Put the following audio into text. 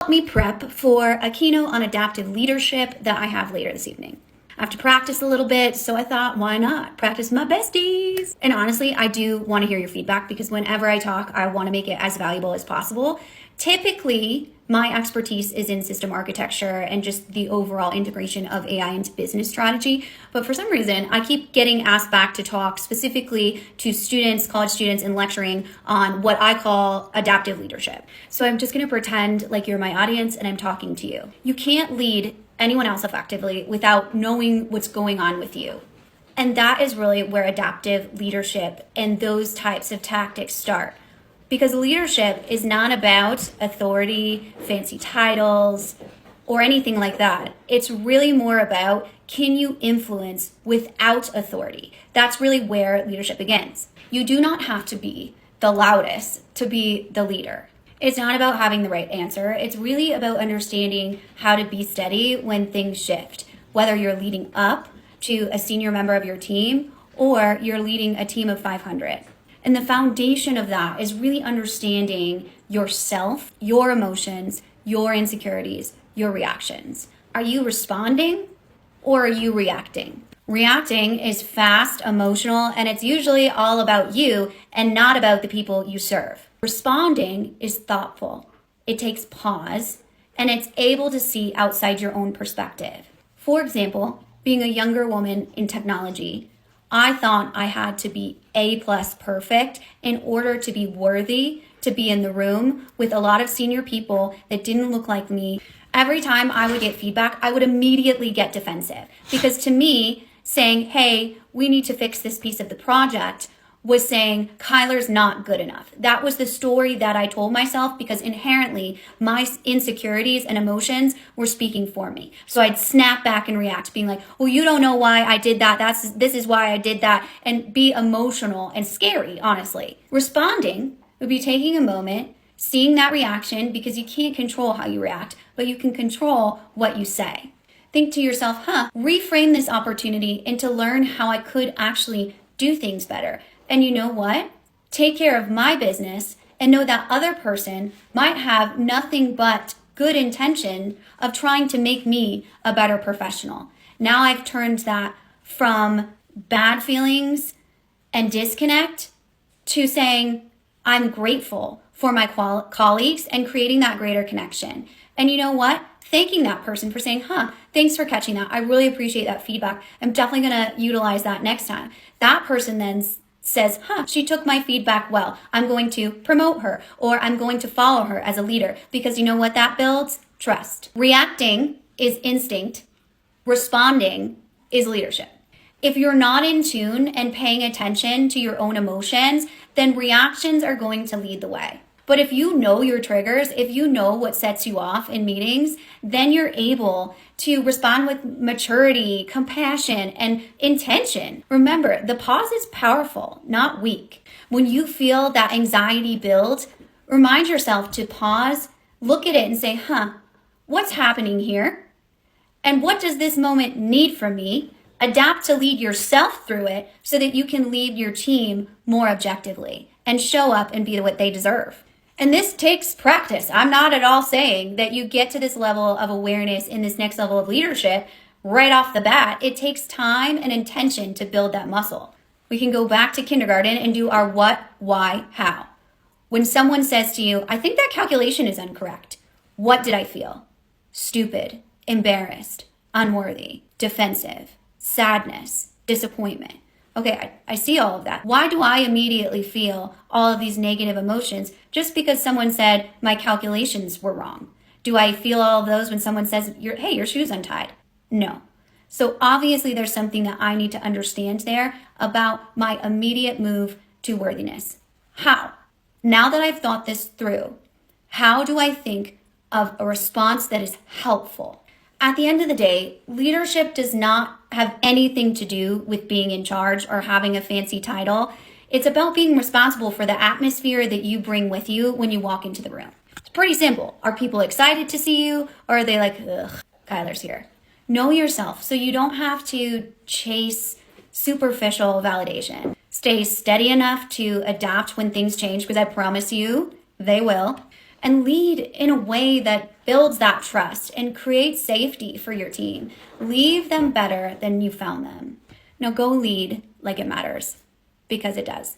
Help me prep for a keynote on adaptive leadership that I have later this evening. I have to practice a little bit, so I thought, why not practice my besties? And honestly, I do want to hear your feedback because whenever I talk, I want to make it as valuable as possible. Typically, my expertise is in system architecture and just the overall integration of AI into business strategy. But for some reason, I keep getting asked back to talk specifically to students, college students, and lecturing on what I call adaptive leadership. So I'm just going to pretend like you're my audience and I'm talking to you. You can't lead anyone else effectively without knowing what's going on with you. And that is really where adaptive leadership and those types of tactics start. Because leadership is not about authority, fancy titles, or anything like that. It's really more about, can you influence without authority? That's really where leadership begins. You do not have to be the loudest to be the leader. It's not about having the right answer. It's really about understanding how to be steady when things shift, whether you're leading up to a senior member of your team or you're leading a team of 500. And the foundation of that is really understanding yourself, your emotions, your insecurities, your reactions. Are you responding or are you reacting? Reacting is fast, emotional, and it's usually all about you and not about the people you serve. Responding is thoughtful. It takes pause and it's able to see outside your own perspective. For example, being a younger woman in technology, I thought I had to be A+ perfect in order to be worthy to be in the room with a lot of senior people that didn't look like me. Every time I would get feedback, I would immediately get defensive because to me, saying, hey, we need to fix this piece of the project was saying Kyler's not good enough. That was the story that I told myself because inherently my insecurities and emotions were speaking for me. So I'd snap back and react, being like, well, you don't know why I did that. This is why I did that, and be emotional and scary, honestly. Responding would be taking a moment, seeing that reaction because you can't control how you react, but you can control what you say. Think to yourself, reframe this opportunity and to learn how I could actually do things better. And you know what? Take care of my business and know that other person might have nothing but good intention of trying to make me a better professional. Now I've turned that from bad feelings and disconnect to saying I'm grateful for my colleagues and creating that greater connection. And you know what? Thanking that person for saying, thanks for catching that. I really appreciate that feedback. I'm definitely going to utilize that next time. That person then says, she took my feedback well. I'm going to promote her or I'm going to follow her as a leader because you know what that builds? Trust. Reacting is instinct. Responding is leadership. If you're not in tune and paying attention to your own emotions, then reactions are going to lead the way. But if you know your triggers, if you know what sets you off in meetings, then you're able to respond with maturity, compassion, and intention. Remember, the pause is powerful, not weak. When you feel that anxiety build, remind yourself to pause, look at it and say, what's happening here? And what does this moment need from me? Adapt to lead yourself through it so that you can lead your team more objectively and show up and be what they deserve. And this takes practice. I'm not at all saying that you get to this level of awareness in this next level of leadership right off the bat. It takes time and intention to build that muscle. We can go back to kindergarten and do our what, why, how. When someone says to you, I think that calculation is incorrect. What did I feel? Stupid, embarrassed, unworthy, defensive, sadness, disappointment. Okay, I see all of that. Why do I immediately feel all of these negative emotions just because someone said my calculations were wrong? Do I feel all of those when someone says, hey, your shoe's untied? No. So obviously there's something that I need to understand there about my immediate move to worthiness. How? Now that I've thought this through, how do I think of a response that is helpful? At the end of the day, leadership does not have anything to do with being in charge or having a fancy title. It's about being responsible for the atmosphere that you bring with you when you walk into the room. It's pretty simple. Are people excited to see you or are they like, ugh, Kyler's here? Know yourself so you don't have to chase superficial validation. Stay steady enough to adapt when things change because I promise you they will. And lead in a way that builds that trust and creates safety for your team. Leave them better than you found them. Now go lead like it matters, because it does.